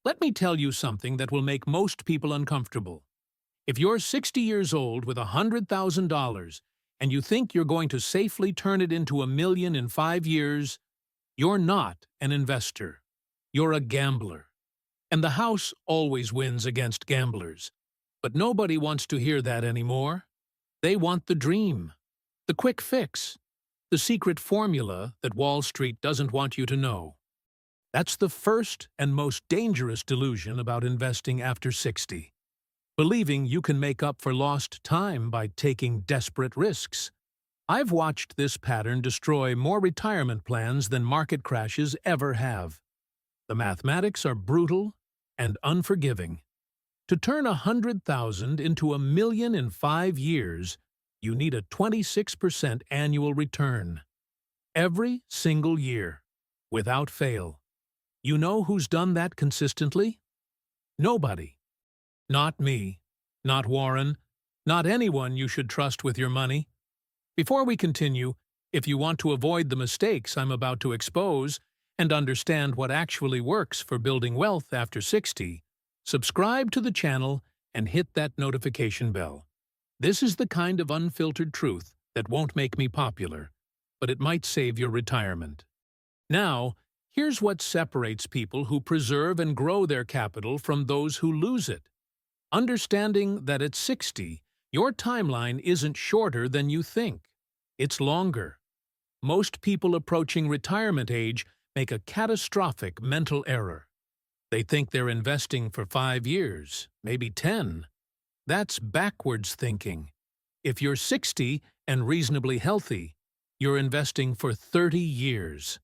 Let me tell you something that will make most people uncomfortable. If you're 60 years old with $100,000 and you think you're going to safely turn it into $1 million in 5 years, you're not an investor. You're a gambler. And the house always wins against gamblers. But nobody wants to hear that anymore. They want the dream, the quick fix, the secret formula that Wall Street doesn't want you to know. That's the first and most dangerous delusion about investing after 60. Believing you can make up for lost time by taking desperate risks. I've watched this pattern destroy more retirement plans than market crashes ever have. The mathematics are brutal and unforgiving. To turn 100,000 into $1 million in 5 years, you need a 26% annual return. Every single year, without fail. You know who's done that consistently? Nobody. Not me, not Warren, not anyone you should trust with your money. Before we continue, if you want to avoid the mistakes I'm about to expose and understand what actually works for building wealth after 60, subscribe to the channel and hit that notification bell. This is the kind of unfiltered truth that won't make me popular, but it might save your retirement. Now, here's what separates people who preserve and grow their capital from those who lose it. Understanding that at 60, your timeline isn't shorter than you think. It's longer. Most people approaching retirement age make a catastrophic mental error. They think they're investing for 5 years, maybe 10. That's backwards thinking. If you're 60 and reasonably healthy, you're investing for 30 years.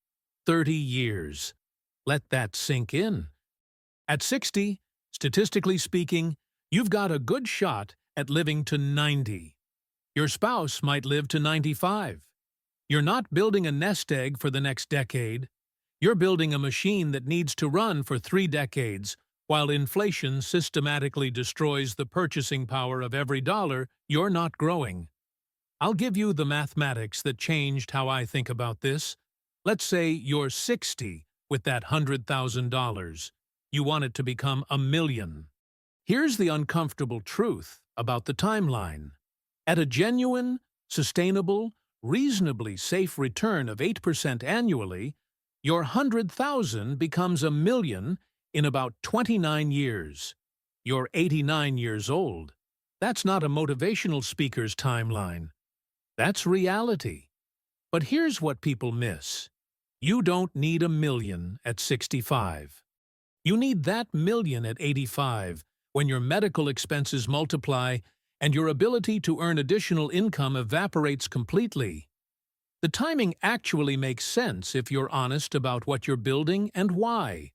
30 years. Let that sink in. At 60, statistically speaking, you've got a good shot at living to 90. Your spouse might live to 95. You're not building a nest egg for the next decade. You're building a machine that needs to run for 3 decades, while inflation systematically destroys the purchasing power of every dollar you're not growing. I'll give you the mathematics that changed how I think about this. Let's say you're 60 with that $100,000. You want it to become $1 million. Here's the uncomfortable truth about the timeline. At a genuine, sustainable, reasonably safe return of 8% annually, your 100,000 becomes $1 million in about 29 years. You're 89 years old. That's not a motivational speaker's timeline. That's reality. But here's what people miss. You don't need $1 million at 65. You need that $1 million at 85, when your medical expenses multiply and your ability to earn additional income evaporates completely. The timing actually makes sense if you're honest about what you're building and why.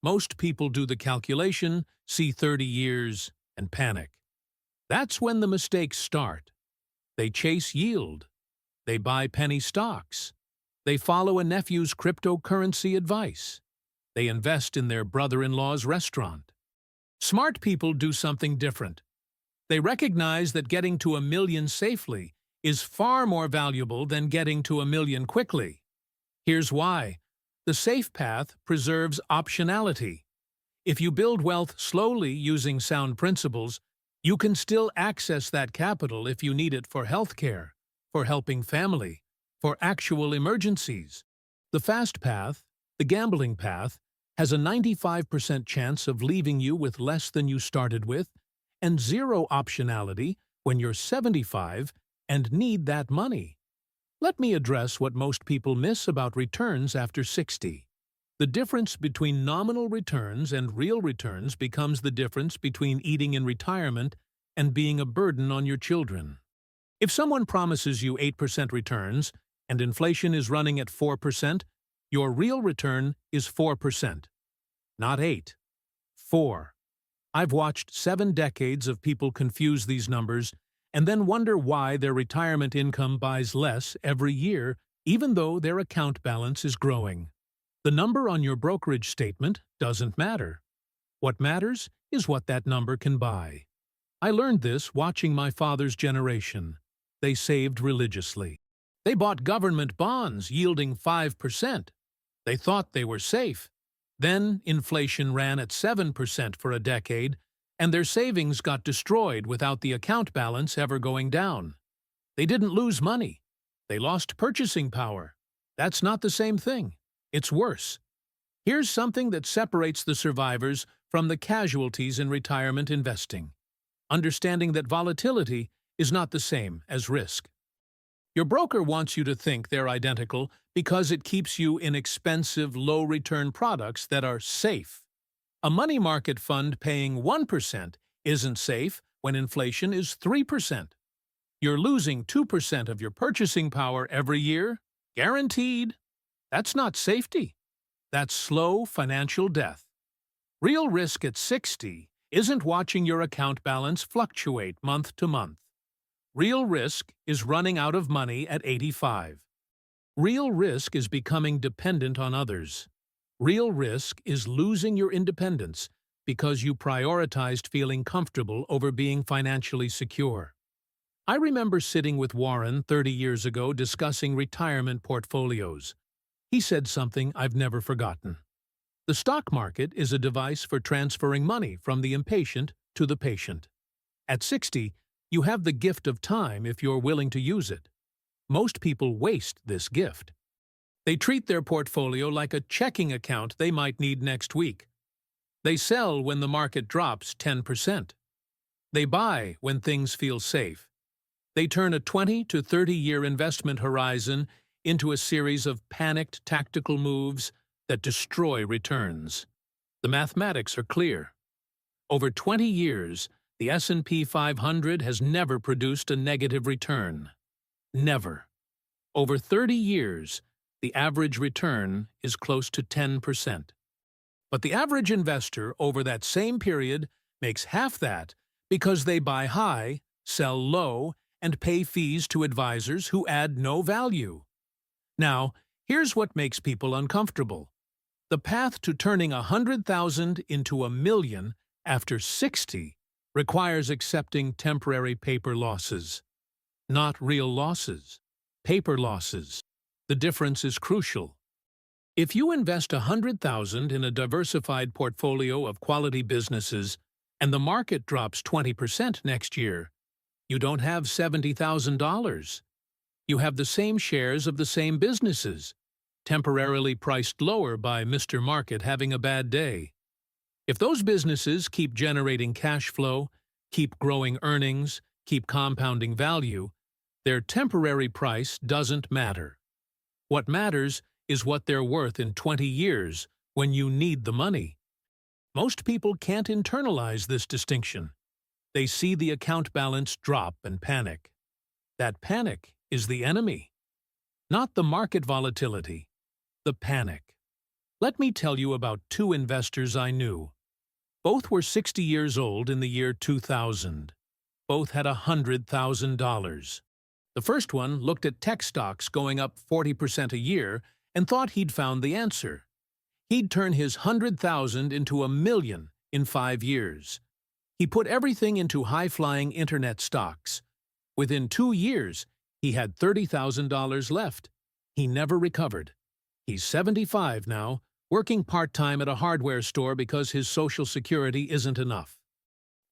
Most people do the calculation, see 30 years, and panic. That's when the mistakes start. They chase yield. They buy penny stocks. They follow a nephew's cryptocurrency advice. They invest in their brother-in-law's restaurant. Smart people do something different. They recognize that getting to $1 million safely is far more valuable than getting to $1 million quickly. Here's why. The safe path preserves optionality. If you build wealth slowly using sound principles, you can still access that capital if you need it for healthcare, for helping family, for actual emergencies. The fast path, the gambling path, has a 95% chance of leaving you with less than you started with, and zero optionality when you're 75 and need that money. Let me address what most people miss about returns after 60. The difference between nominal returns and real returns becomes the difference between eating in retirement and being a burden on your children. If someone promises you 8% returns and inflation is running at 4%, your real return is 4%. Not 8. 4. I've watched 7 decades of people confuse these numbers and then wonder why their retirement income buys less every year, even though their account balance is growing. The number on your brokerage statement doesn't matter. What matters is what that number can buy. I learned this watching my father's generation. They saved religiously. They bought government bonds yielding 5%. They thought they were safe. Then inflation ran at 7% for a decade, and their savings got destroyed without the account balance ever going down. They didn't lose money. They lost purchasing power. That's not the same thing. It's worse. Here's something that separates the survivors from the casualties in retirement investing. Understanding that volatility is not the same as risk. Your broker wants you to think they're identical because it keeps you in expensive, low-return products that are safe. A money market fund paying 1% isn't safe when inflation is 3%. You're losing 2% of your purchasing power every year, guaranteed. That's not safety. That's slow financial death. Real risk at 60 isn't watching your account balance fluctuate month to month. Real risk is running out of money at 85. Real risk is becoming dependent on others. Real risk is losing your independence because you prioritized feeling comfortable over being financially secure. I remember sitting with Warren 30 years ago discussing retirement portfolios. He said something I've never forgotten. The stock market is a device for transferring money from the impatient to the patient. At 60, you have the gift of time if you're willing to use it. Most people waste this gift. They treat their portfolio like a checking account they might need next week. They sell when the market drops 10%. They buy when things feel safe. They turn a 20 to 30-year investment horizon into a series of panicked tactical moves that destroy returns. The mathematics are clear. Over 20 years, the S&P 500 has never produced a negative return. Never. Over 30 years, the average return is close to 10%. But the average investor over that same period makes half that because they buy high, sell low, and pay fees to advisors who add no value. Now, here's what makes people uncomfortable. The path to turning 100,000 into a million after 60 requires accepting temporary paper losses. Not real losses. Paper losses. The difference is crucial. If you invest 100,000 in a diversified portfolio of quality businesses and the market drops 20% next year, you don't have $70,000. You have the same shares of the same businesses, temporarily priced lower by Mr. Market having a bad day. If those businesses keep generating cash flow, keep growing earnings, keep compounding value, their temporary price doesn't matter. What matters is what they're worth in 20 years when you need the money. Most people can't internalize this distinction. They see the account balance drop and panic. That panic is the enemy. Not the market volatility, the panic. Let me tell you about two investors I knew. Both were 60 years old in the year 2000. Both had $100,000. The first one looked at tech stocks going up 40% a year and thought he'd found the answer. He'd turn his 100,000 into a million in 5 years. He put everything into high-flying internet stocks. Within 2 years, he had $30,000 left. He never recovered. He's 75 now, working part-time at a hardware store because his Social Security isn't enough.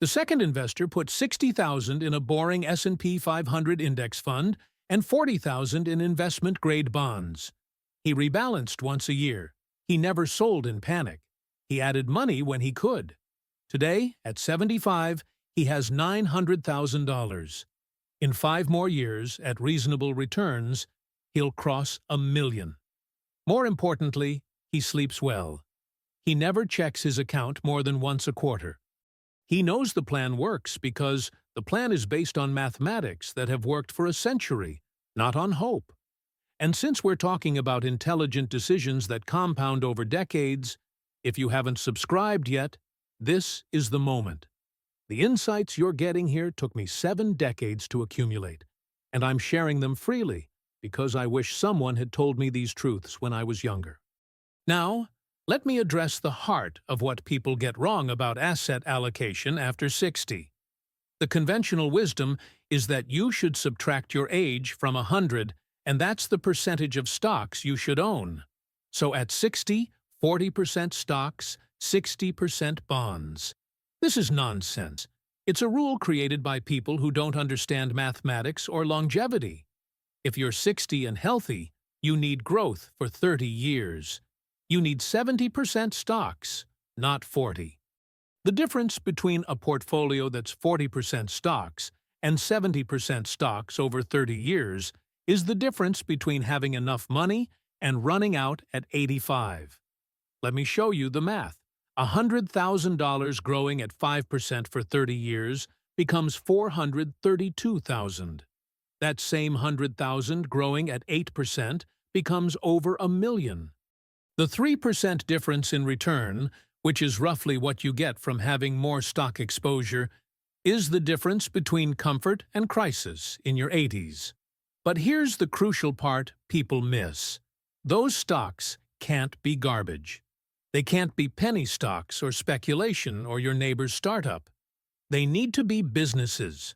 The second investor put $60,000 in a boring S&P 500 index fund and $40,000 in investment-grade bonds. He rebalanced once a year. He never sold in panic. He added money when he could. Today, at 75, he has $900,000. In 5 more years, at reasonable returns, he'll cross $1 million. More importantly, he sleeps well. He never checks his account more than once a quarter. He knows the plan works because the plan is based on mathematics that have worked for a century, not on hope. And since we're talking about intelligent decisions that compound over decades, if you haven't subscribed yet, this is the moment. The insights you're getting here took me 7 decades to accumulate, and I'm sharing them freely because I wish someone had told me these truths when I was younger. Now, let me address the heart of what people get wrong about asset allocation after 60. The conventional wisdom is that you should subtract your age from 100, and that's the percentage of stocks you should own. So at 60, 40% stocks, 60% bonds. This is nonsense. It's a rule created by people who don't understand mathematics or longevity. If you're 60 and healthy, you need growth for 30 years. You need 70% stocks, not 40. The difference between a portfolio that's 40% stocks and 70% stocks over 30 years is the difference between having enough money and running out at 85. Let me show you the math. $100,000 growing at 5% for 30 years becomes $432,000. That same 100,000 growing at 8% becomes over $1 million. The 3% difference in return, which is roughly what you get from having more stock exposure, is the difference between comfort and crisis in your 80s. But here's the crucial part people miss. Those stocks can't be garbage. They can't be penny stocks or speculation or your neighbor's startup. They need to be businesses.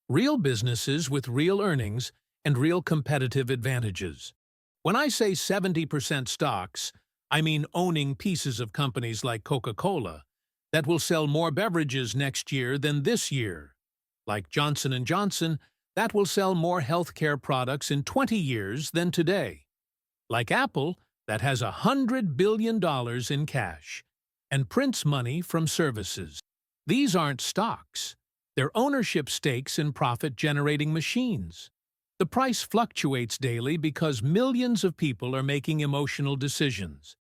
Real businesses with real earnings and real competitive advantages. When I say 70% stocks, I mean owning pieces of companies like Coca-Cola that will sell more beverages next year than this year. Like Johnson & Johnson, that will sell more healthcare products in 20 years than today. Like Apple, that has $100 billion in cash and prints money from services. These aren't stocks. They're ownership stakes in profit-generating machines. The price fluctuates daily because millions of people are making emotional decisions.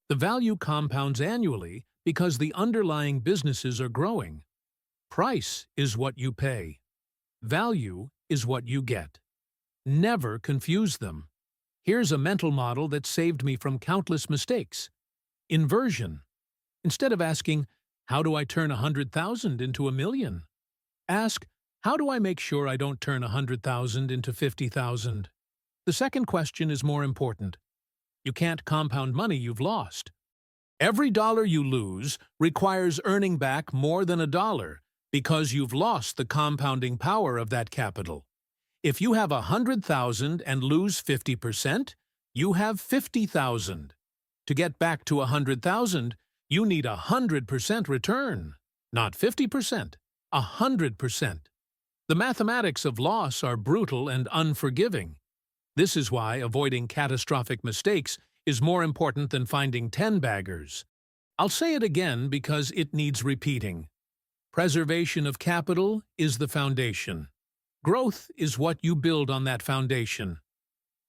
The value compounds annually because the underlying businesses are growing. Price is what you pay. Value is what you get. Never confuse them. Here's a mental model that saved me from countless mistakes. Inversion. Instead of asking, how do I turn 100,000 into $1 million? Ask, how do I make sure I don't turn 100,000 into 50,000? The second question is more important. You can't compound money you've lost. Every dollar you lose requires earning back more than $1 because you've lost the compounding power of that capital. If you have 100,000 and lose 50%, you have 50,000. To get back to 100,000, you need 100% return, not 50%, 100%. The mathematics of loss are brutal and unforgiving. This is why avoiding catastrophic mistakes is more important than finding 10-baggers. I'll say it again because it needs repeating. Preservation of capital is the foundation. Growth is what you build on that foundation.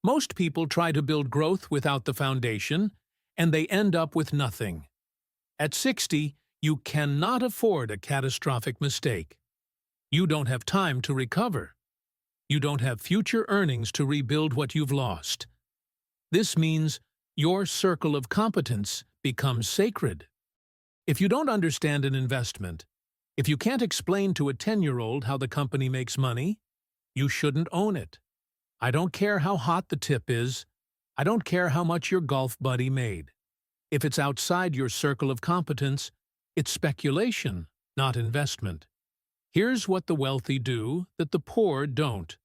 Most people try to build growth without the foundation, and they end up with nothing. At 60, you cannot afford a catastrophic mistake. You don't have time to recover. You don't have future earnings to rebuild what you've lost. This means your circle of competence becomes sacred. If you don't understand an investment, if you can't explain to a 10-year-old how the company makes money, you shouldn't own it. I don't care how hot the tip is. I don't care how much your golf buddy made. If it's outside your circle of competence, it's speculation, not investment. Here's what the wealthy do that the poor don't.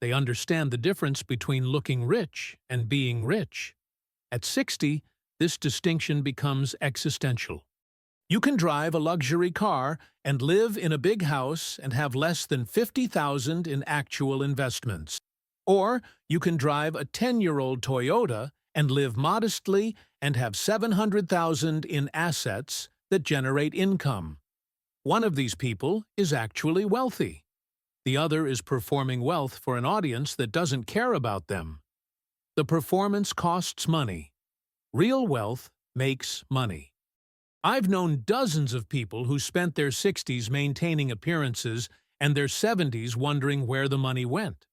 They understand the difference between looking rich and being rich. At 60, this distinction becomes existential. You can drive a luxury car and live in a big house and have less than 50,000 in actual investments. Or you can drive a 10-year-old Toyota and live modestly and have 700,000 in assets that generate income. One of these people is actually wealthy. The other is performing wealth for an audience that doesn't care about them. The performance costs money. Real wealth makes money. I've known dozens of people who spent their 60s maintaining appearances and their 70s wondering where the money went.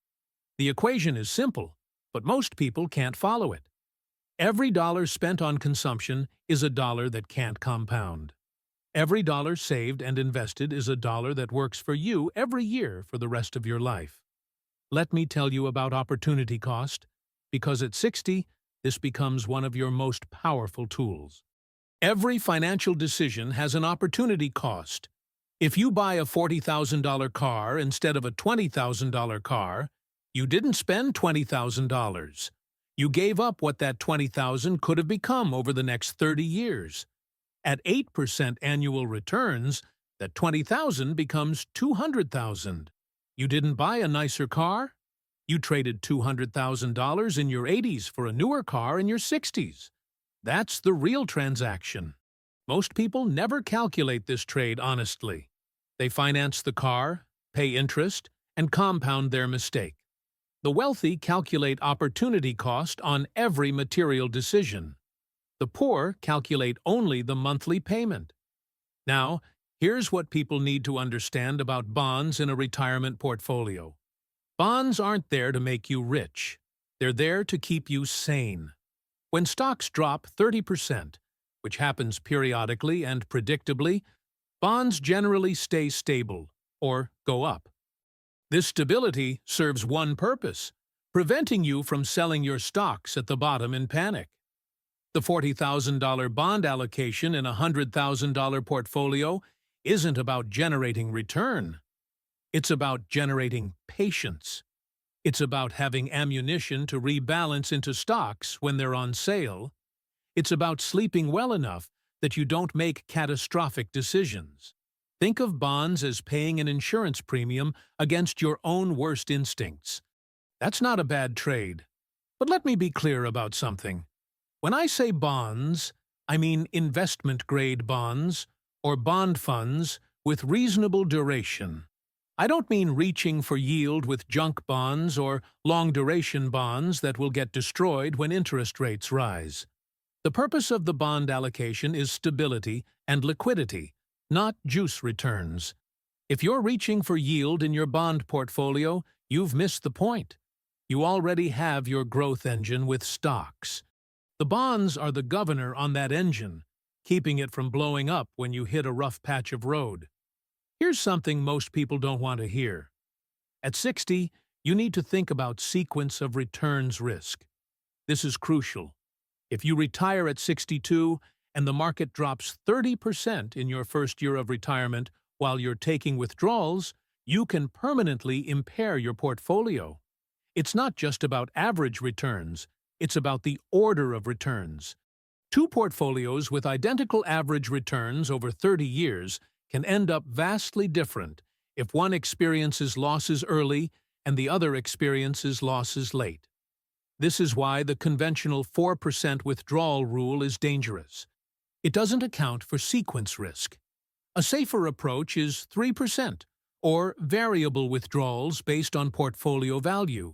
The equation is simple, but most people can't follow it. Every dollar spent on consumption is a dollar that can't compound. Every dollar saved and invested is a dollar that works for you every year for the rest of your life. Let me tell you about opportunity cost, because at 60, this becomes one of your most powerful tools. Every financial decision has an opportunity cost. If you buy a $40,000 car instead of a $20,000 car, you didn't spend $20,000. You gave up what that 20,000 could have become over the next 30 years. At 8% annual returns, that 20,000 becomes 200,000. You didn't buy a nicer car? You traded $200,000 in your 80s for a newer car in your 60s. That's the real transaction. Most people never calculate this trade honestly. They finance the car, pay interest, and compound their mistake. The wealthy calculate opportunity cost on every material decision. The poor calculate only the monthly payment. Now, here's what people need to understand about bonds in a retirement portfolio. Bonds aren't there to make you rich. They're there to keep you sane. When stocks drop 30%, which happens periodically and predictably, bonds generally stay stable or go up. This stability serves one purpose: preventing you from selling your stocks at the bottom in panic. The $40,000 bond allocation in a $100,000 portfolio isn't about generating return. It's about generating patience. It's about having ammunition to rebalance into stocks when they're on sale. It's about sleeping well enough that you don't make catastrophic decisions. Think of bonds as paying an insurance premium against your own worst instincts. That's not a bad trade. But let me be clear about something. When I say bonds, I mean investment-grade bonds or bond funds with reasonable duration. I don't mean reaching for yield with junk bonds or long-duration bonds that will get destroyed when interest rates rise. The purpose of the bond allocation is stability and liquidity, not juice returns. If you're reaching for yield in your bond portfolio, you've missed the point. You already have your growth engine with stocks. The bonds are the governor on that engine, keeping it from blowing up when you hit a rough patch of road. Here's something most people don't want to hear. At 60, you need to think about sequence of returns risk. This is crucial. If you retire at 62 and the market drops 30% in your first year of retirement while you're taking withdrawals, you can permanently impair your portfolio. It's not just about average returns, it's about the order of returns. Two portfolios with identical average returns over 30 years can end up vastly different if one experiences losses early and the other experiences losses late. This is why the conventional 4% withdrawal rule is dangerous. It doesn't account for sequence risk. A safer approach is 3%, or variable withdrawals based on portfolio value.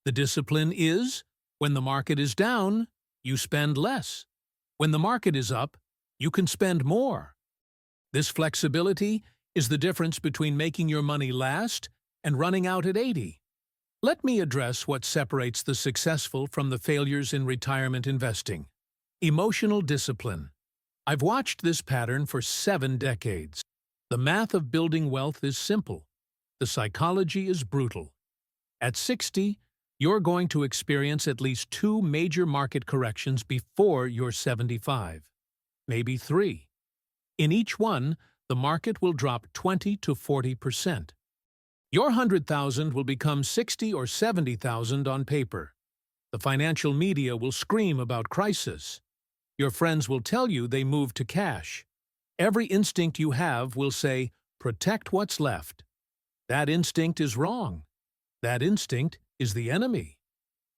The discipline is, when the market is down, you spend less. When the market is up, you can spend more. This flexibility is the difference between making your money last and running out at 80. Let me address what separates the successful from the failures in retirement investing. Emotional discipline. I've watched this pattern for 7 decades. The math of building wealth is simple. The psychology is brutal. At 60, you're going to experience at least 2 major market corrections before you're 75. Maybe 3. In each one, the market will drop 20 to 40%. Your 100,000 will become 60 or 70,000 on paper. The financial media will scream about crisis. Your friends will tell you they moved to cash. Every instinct you have will say, protect what's left. That instinct is wrong. That instinct is the enemy.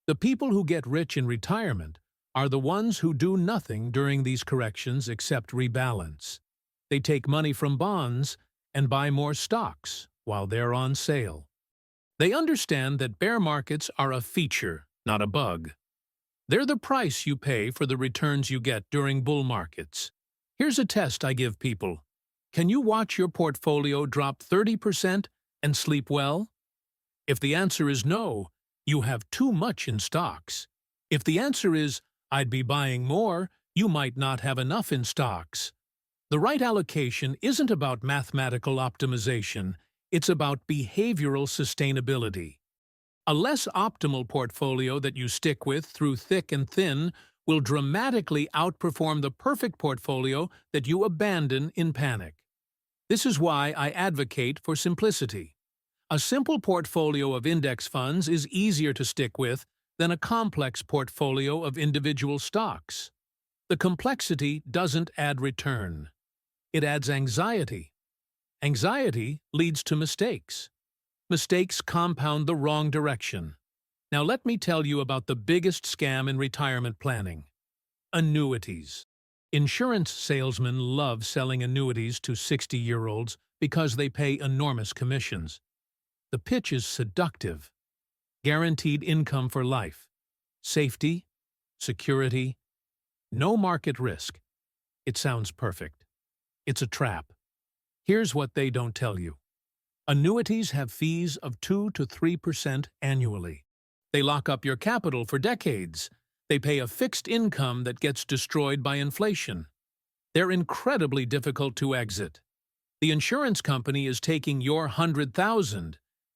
The people who get rich in retirement are the ones who do nothing during these corrections except rebalance. They take money from bonds and buy more stocks while they're on sale. They understand that bear markets are a feature, not a bug. They're the price you pay for the returns you get during bull markets. Here's a test I give people. Can you watch your portfolio drop 30% and sleep well? If the answer is no, you have too much in stocks. If the answer is, I'd be buying more, you might not have enough in stocks. The right allocation isn't about mathematical optimization, it's about behavioral sustainability. A less optimal portfolio that you stick with through thick and thin will dramatically outperform the perfect portfolio that you abandon in panic. This is why I advocate for simplicity. A simple portfolio of index funds is easier to stick with than a complex portfolio of individual stocks. The complexity doesn't add return. It adds anxiety. Anxiety leads to mistakes. Mistakes compound the wrong direction. Now let me tell you about the biggest scam in retirement planning: annuities. Insurance salesmen love selling annuities to 60-year-olds because they pay enormous commissions. The pitch is seductive. Guaranteed income for life. Safety. Security. No market risk. It sounds perfect. It's a trap. Here's what they don't tell you. Annuities have fees of 2 to 3% annually. They lock up your capital for decades. They pay a fixed income that gets destroyed by inflation. They're incredibly difficult to exit. The insurance company is taking your $100,000,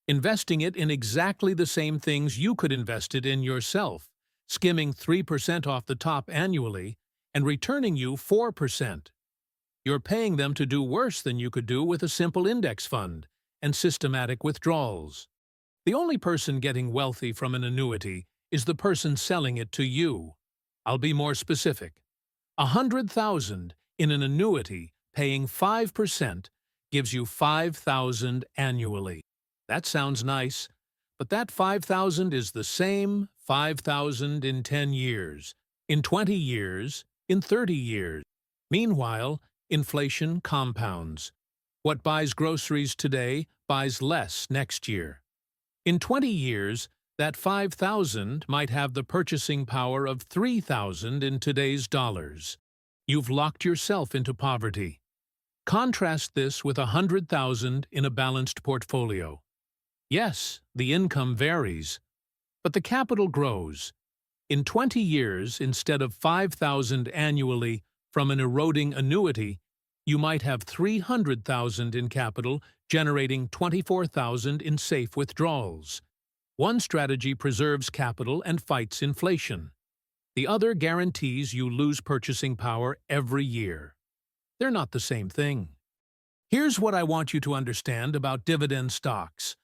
investing it in exactly the same things you could invest it in yourself, skimming 3% off the top annually, and returning you 4%. You're paying them to do worse than you could do with a simple index fund and systematic withdrawals. The only person getting wealthy from an annuity is the person selling it to you. I'll be more specific. $100,000 in an annuity paying 5% gives you $5,000 annually. That sounds nice, but that $5,000 is the same $5,000 in 10 years, in 20 years, in 30 years. Meanwhile, inflation compounds. What buys groceries today buys less next year. In 20 years, that $5,000 might have the purchasing power of $3,000 in today's dollars. You've locked yourself into poverty. Contrast this with $100,000 in a balanced portfolio. Yes, the income varies, but the capital grows. In 20 years, instead of $5,000 annually from an eroding annuity, you might have $300,000 in capital, generating $24,000 in safe withdrawals. One strategy preserves capital and fights inflation. The other guarantees you lose purchasing power every year. They're not the same thing. Here's what I want you to understand about dividend stocks.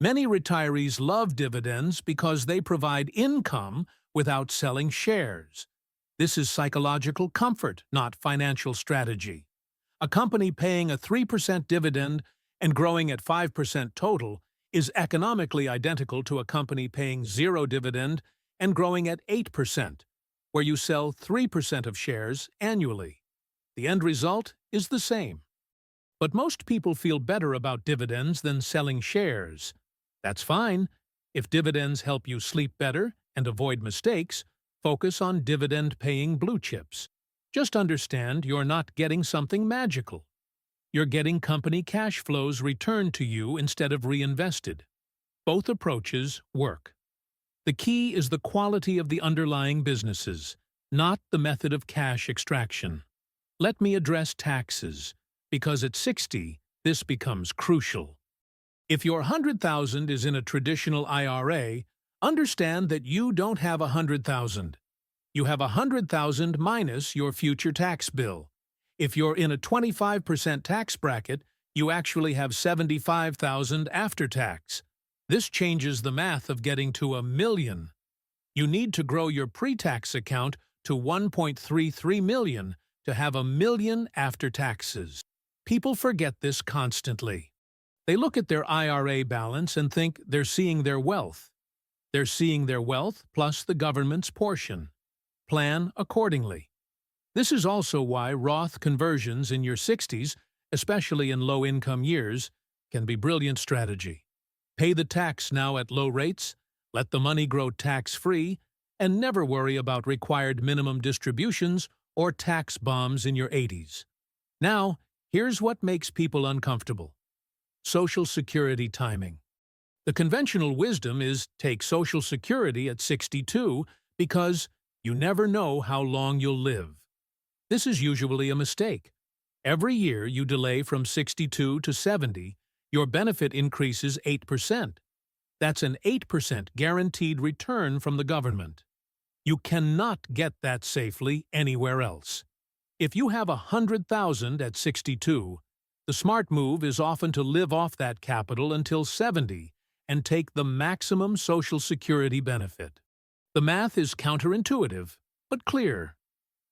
Many retirees love dividends because they provide income without selling shares. This is psychological comfort, not financial strategy. A company paying a 3% dividend and growing at 5% total is economically identical to a company paying 0 dividend and growing at 8%, where you sell 3% of shares annually. The end result is the same. But most people feel better about dividends than selling shares. That's fine. If dividends help you sleep better and avoid mistakes, focus on dividend-paying blue chips. Just understand you're not getting something magical. You're getting company cash flows returned to you instead of reinvested. Both approaches work. The key is the quality of the underlying businesses, not the method of cash extraction. Let me address taxes, because at 60, this becomes crucial. If your $100,000 is in a traditional IRA, understand that you don't have $100,000. You have $100,000 minus your future tax bill. If you're in a 25% tax bracket, you actually have $75,000 after tax. This changes the math of getting to $1 million. You need to grow your pre-tax account to $1.33 million to have $1 million after taxes. People forget this constantly. They look at their IRA balance and think they're seeing their wealth. They're seeing their wealth plus the government's portion. Plan accordingly. This is also why Roth conversions in your 60s, especially in low-income years, can be brilliant strategy. Pay the tax now at low rates, let the money grow tax-free, and never worry about required minimum distributions or tax bombs in your 80s. Now, here's what makes people uncomfortable. Social Security timing. The conventional wisdom is take Social Security at 62 because you never know how long you'll live. This is usually a mistake. Every year you delay from 62 to 70, your benefit increases 8%. That's an 8% guaranteed return from the government. You cannot get that safely anywhere else. If you have $100,000 at 62, the smart move is often to live off that capital until 70 and take the maximum Social Security benefit. The math is counterintuitive, but clear.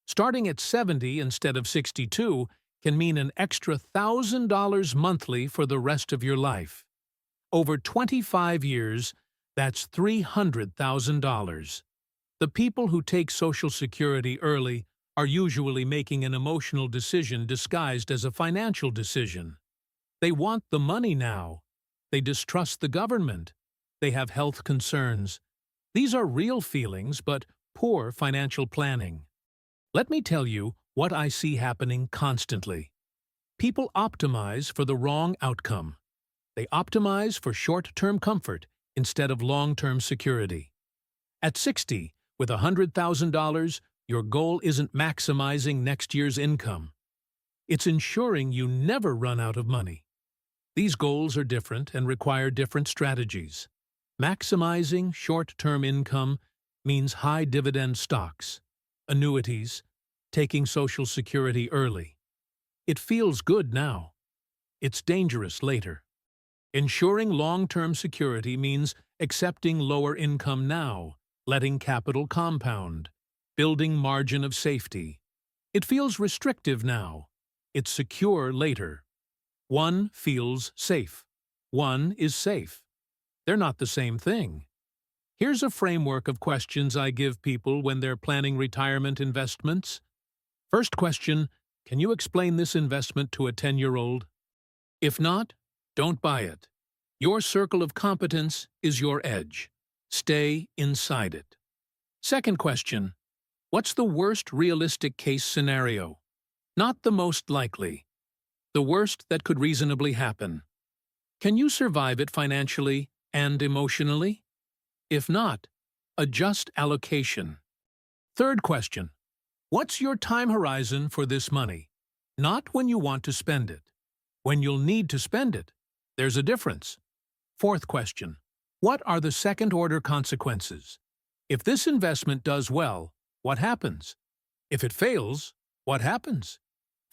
Starting at 70 instead of 62 can mean an extra $1,000 monthly for the rest of your life. Over 25 years, that's $300,000. The people who take Social Security early are usually making an emotional decision disguised as a financial decision. They want the money now. They distrust the government. They have health concerns. These are real feelings, but poor financial planning. Let me tell you what I see happening constantly. People optimize for the wrong outcome. They optimize for short-term comfort instead of long-term security. At 60, with $100,000, your goal isn't maximizing next year's income. It's ensuring you never run out of money. These goals are different and require different strategies. Maximizing short-term income means high-dividend stocks, annuities, taking Social Security early. It feels good now. It's dangerous later. Ensuring long-term security means accepting lower income now, letting capital compound, building margin of safety. It feels restrictive now. It's secure later. One feels safe. One is safe. They're not the same thing. Here's a framework of questions I give people when they're planning retirement investments. First question, can you explain this investment to a 10-year-old? If not, don't buy it. Your circle of competence is your edge. Stay inside it. Second question, what's the worst realistic case scenario? Not the most likely. The worst that could reasonably happen. Can you survive it financially and emotionally? If not, adjust allocation. Third question, what's your time horizon for this money? Not when you want to spend it. When you'll need to spend it. There's a difference. Fourth question, what are the second-order consequences? If this investment does well, what happens? If it fails, what happens?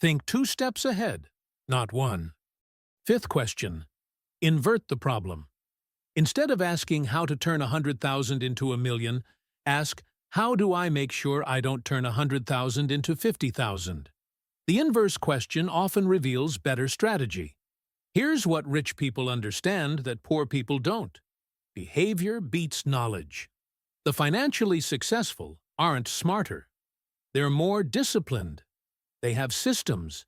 Think 2 steps ahead, not 1. Fifth question, invert the problem. Instead of asking how to turn 100,000 into $1 million, ask, how do I make sure I don't turn 100,000 into 50,000? The inverse question often reveals better strategy. Here's what rich people understand that poor people don't. Behavior beats knowledge. The financially successful aren't smarter. They're more disciplined. They have systems.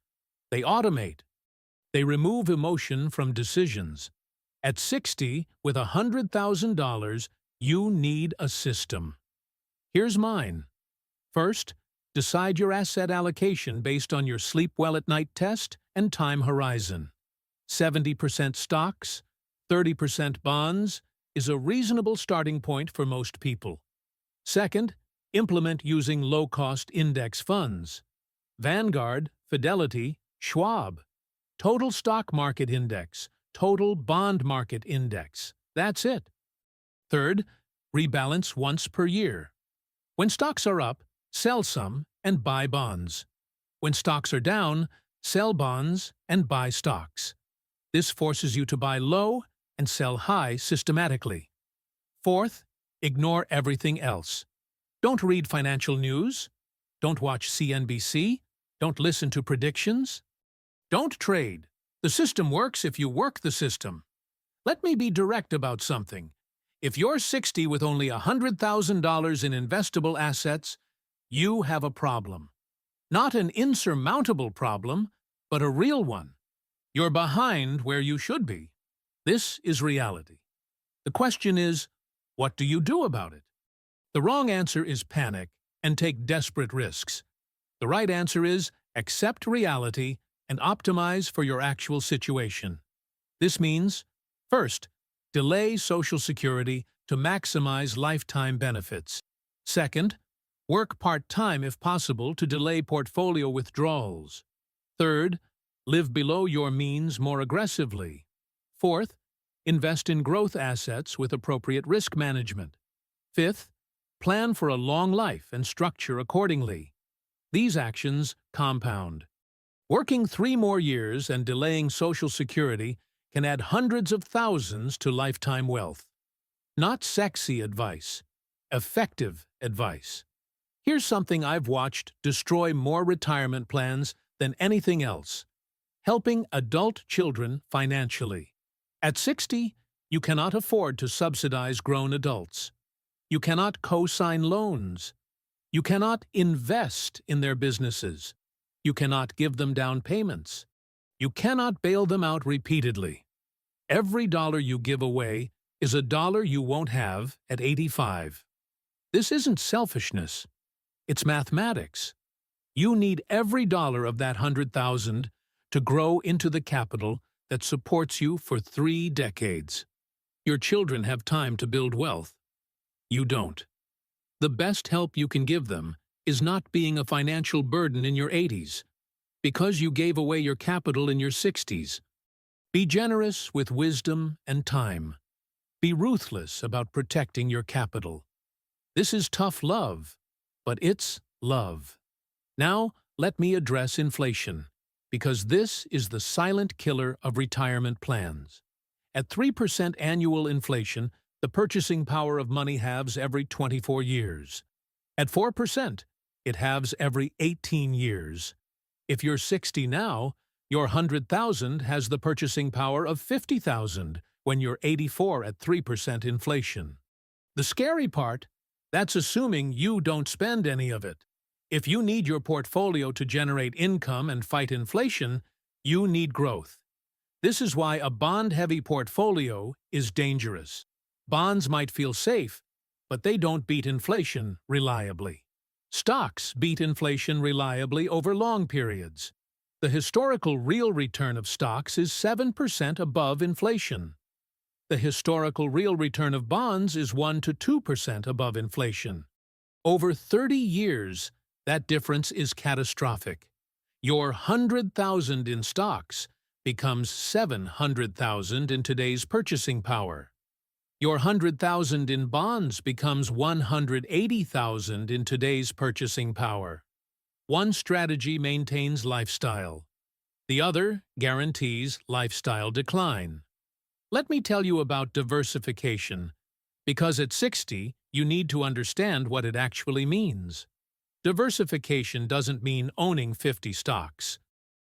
They automate. They remove emotion from decisions. At 60, with $100,000, you need a system. Here's mine. First, decide your asset allocation based on your sleep well at night test and time horizon. 70% stocks, 30% bonds is a reasonable starting point for most people. Second, implement using low-cost index funds. Vanguard, Fidelity, Schwab. Total stock market index, total bond market index. That's it. Third, rebalance once per year. When stocks are up, sell some and buy bonds. When stocks are down, sell bonds and buy stocks. This forces you to buy low and sell high systematically. Fourth, ignore everything else. Don't read financial news. Don't watch CNBC. Don't listen to predictions. Don't trade. The system works if you work the system. Let me be direct about something. If you're 60 with only $100,000 in investable assets, you have a problem. Not an insurmountable problem, but a real one. You're behind where you should be. This is reality. The question is, what do you do about it? The wrong answer is panic and take desperate risks. The right answer is accept reality and optimize for your actual situation. This means, first, delay Social Security to maximize lifetime benefits. Second, work part-time if possible to delay portfolio withdrawals. Third, live below your means more aggressively. Fourth, invest in growth assets with appropriate risk management. Fifth, plan for a long life and structure accordingly. These actions compound. Working 3 more years and delaying Social Security can add hundreds of thousands to lifetime wealth. Not sexy advice, effective advice. Here's something I've watched destroy more retirement plans than anything else: helping adult children financially. At 60, you cannot afford to subsidize grown adults. You cannot co-sign loans. You cannot invest in their businesses. You cannot give them down payments. You cannot bail them out repeatedly. Every dollar you give away is a dollar you won't have at 85. This isn't selfishness. It's mathematics. You need every dollar of that 100,000 to grow into the capital that supports you for 3 decades. Your children have time to build wealth. You don't. The best help you can give them is not being a financial burden in your 80s, because you gave away your capital in your 60s. Be generous with wisdom and time. Be ruthless about protecting your capital. This is tough love, but it's love. Now, let me address inflation, because this is the silent killer of retirement plans. At 3% annual inflation, the purchasing power of money halves every 24 years. At 4%, it halves every 18 years. If you're 60 now, your 100,000 has the purchasing power of 50,000 when you're 84 at 3% inflation. The scary part, that's assuming you don't spend any of it. If you need your portfolio to generate income and fight inflation, you need growth. This is why a bond-heavy portfolio is dangerous. Bonds might feel safe, but they don't beat inflation reliably. Stocks beat inflation reliably over long periods. The historical real return of stocks is 7% above inflation. The historical real return of bonds is 1 to 2% above inflation. Over 30 years, that difference is catastrophic. Your 100,000 in stocks becomes 700,000 in today's purchasing power. Your 100,000 in bonds becomes 180,000 in today's purchasing power. One strategy maintains lifestyle. The other guarantees lifestyle decline. Let me tell you about diversification, because at 60, you need to understand what it actually means. Diversification doesn't mean owning 50 stocks.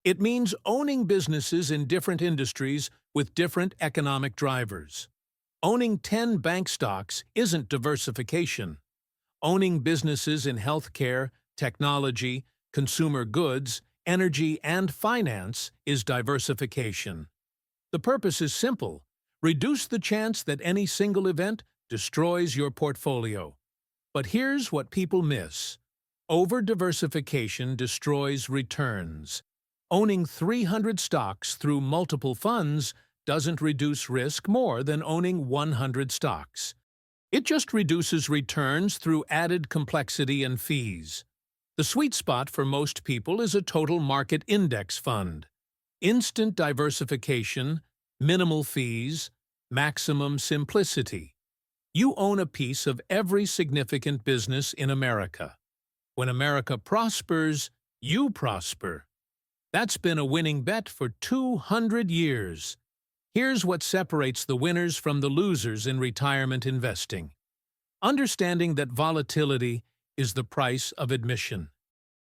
It means owning businesses in different industries with different economic drivers. Owning 10 bank stocks isn't diversification. Owning businesses in healthcare, technology, consumer goods, energy, and finance is diversification. The purpose is simple: reduce the chance that any single event destroys your portfolio. But here's what people miss: over-diversification destroys returns. Owning 300 stocks through multiple funds doesn't reduce risk more than owning 100 stocks. It just reduces returns through added complexity and fees. The sweet spot for most people is a total market index fund. Instant diversification, minimal fees, maximum simplicity. You own a piece of every significant business in America. When America prospers, you prosper. That's been a winning bet for 200 years. Here's what separates the winners from the losers in retirement investing. Understanding that volatility is the price of admission.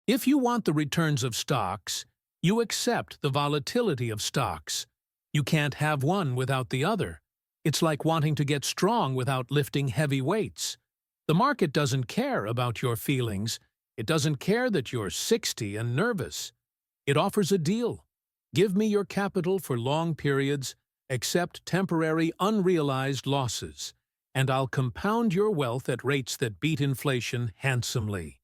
If you want the returns of stocks, you accept the volatility of stocks. You can't have one without the other. It's like wanting to get strong without lifting heavy weights. The market doesn't care about your feelings. It doesn't care that you're 60 and nervous. It offers a deal. Give me your capital for long periods, accept temporary unrealized losses, and I'll compound your wealth at rates that beat inflation handsomely.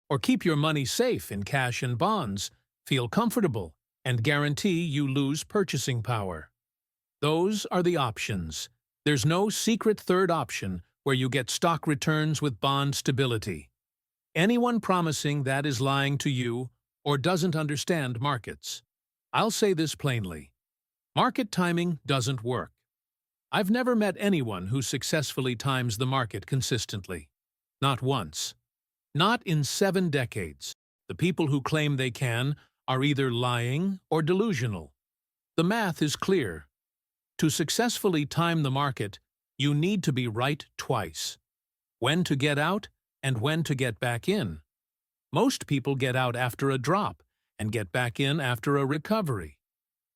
Or keep your money safe in cash and bonds, feel comfortable, and guarantee you lose purchasing power. Those are the options. There's no secret third option where you get stock returns with bond stability. Anyone promising that is lying to you or doesn't understand markets. I'll say this plainly: market timing doesn't work. I've never met anyone who successfully times the market consistently. Not once. Not in 7 decades. The people who claim they can are either lying or delusional. The math is clear. To successfully time the market, you need to be right twice. when to get out, and when to get back in. Most people get out after a drop and get back in after a recovery.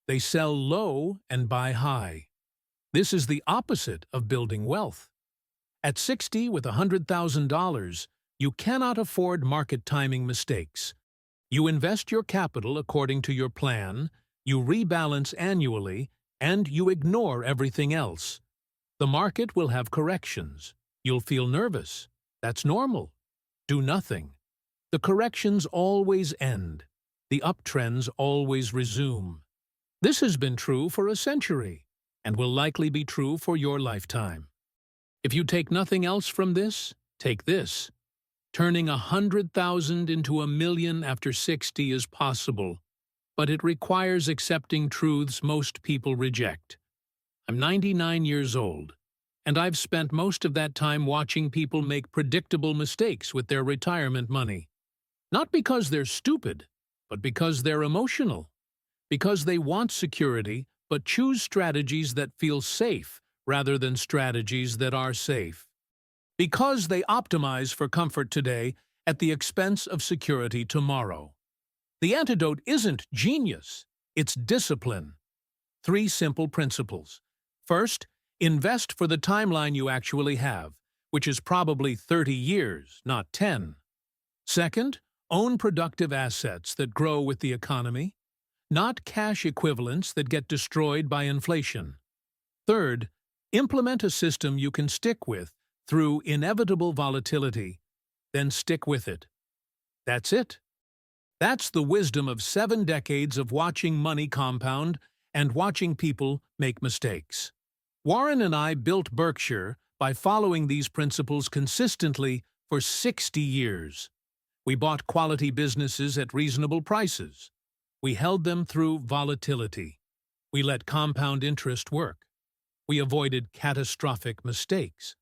They sell low and buy high. This is the opposite of building wealth. At 60 with $100,000, you cannot afford market timing mistakes. You invest your capital according to your plan, you rebalance annually, and you ignore everything else. The market will have corrections. You'll feel nervous. That's normal. Do nothing. The corrections always end. The uptrends always resume. This has been true for a century, and will likely be true for your lifetime. If you take nothing else from this, take this. Turning 100,000 into $1 million after 60 is possible, but it requires accepting truths most people reject. I'm 99 years old, and I've spent most of that time watching people make predictable mistakes with their retirement money. Not because they're stupid, but because they're emotional. Because they want security, but choose strategies that feel safe rather than strategies that are safe. Because they optimize for comfort today at the expense of security tomorrow. The antidote isn't genius, it's discipline. 3 simple principles. First, invest for the timeline you actually have, which is probably 30 years, not 10. Second, own productive assets that grow with the economy, not cash equivalents that get destroyed by inflation. Third, implement a system you can stick with through inevitable volatility, then stick with it. That's it. That's the wisdom of 7 decades of watching money compound and watching people make mistakes. Warren and I built Berkshire by following these principles consistently for 60 years. We bought quality businesses at reasonable prices. We held them through volatility. We let compound interest work. We avoided catastrophic mistakes.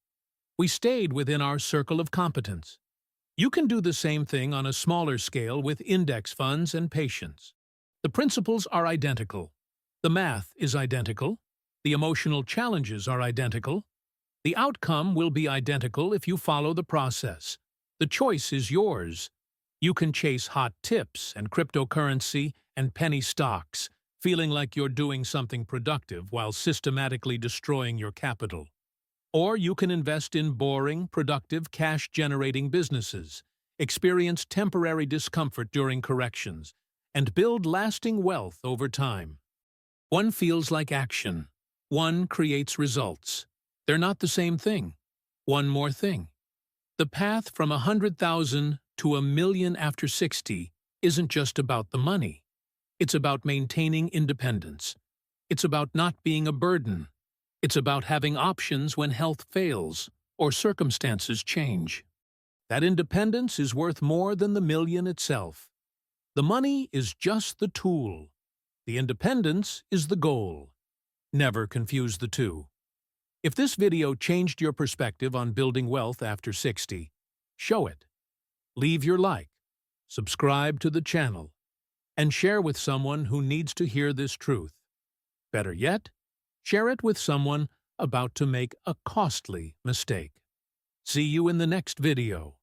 We stayed within our circle of competence. You can do the same thing on a smaller scale with index funds and patience. The principles are identical. The math is identical. The emotional challenges are identical. The outcome will be identical if you follow the process. The choice is yours. You can chase hot tips and cryptocurrency and penny stocks, feeling like you're doing something productive while systematically destroying your capital. Or you can invest in boring, productive, cash-generating businesses, experience temporary discomfort during corrections, and build lasting wealth over time. One feels like action. One creates results. They're not the same thing. One more thing. The path from 100,000 to $1 million after 60 isn't just about the money. It's about maintaining independence. It's about not being a burden. It's about having options when health fails or circumstances change. That independence is worth more than the million itself. The money is just the tool. The independence is the goal. Never confuse the two. If this video changed your perspective on building wealth after 60, show it. Leave your like, subscribe to the channel, and share with someone who needs to hear this truth. Better yet, share it with someone about to make a costly mistake. See you in the next video.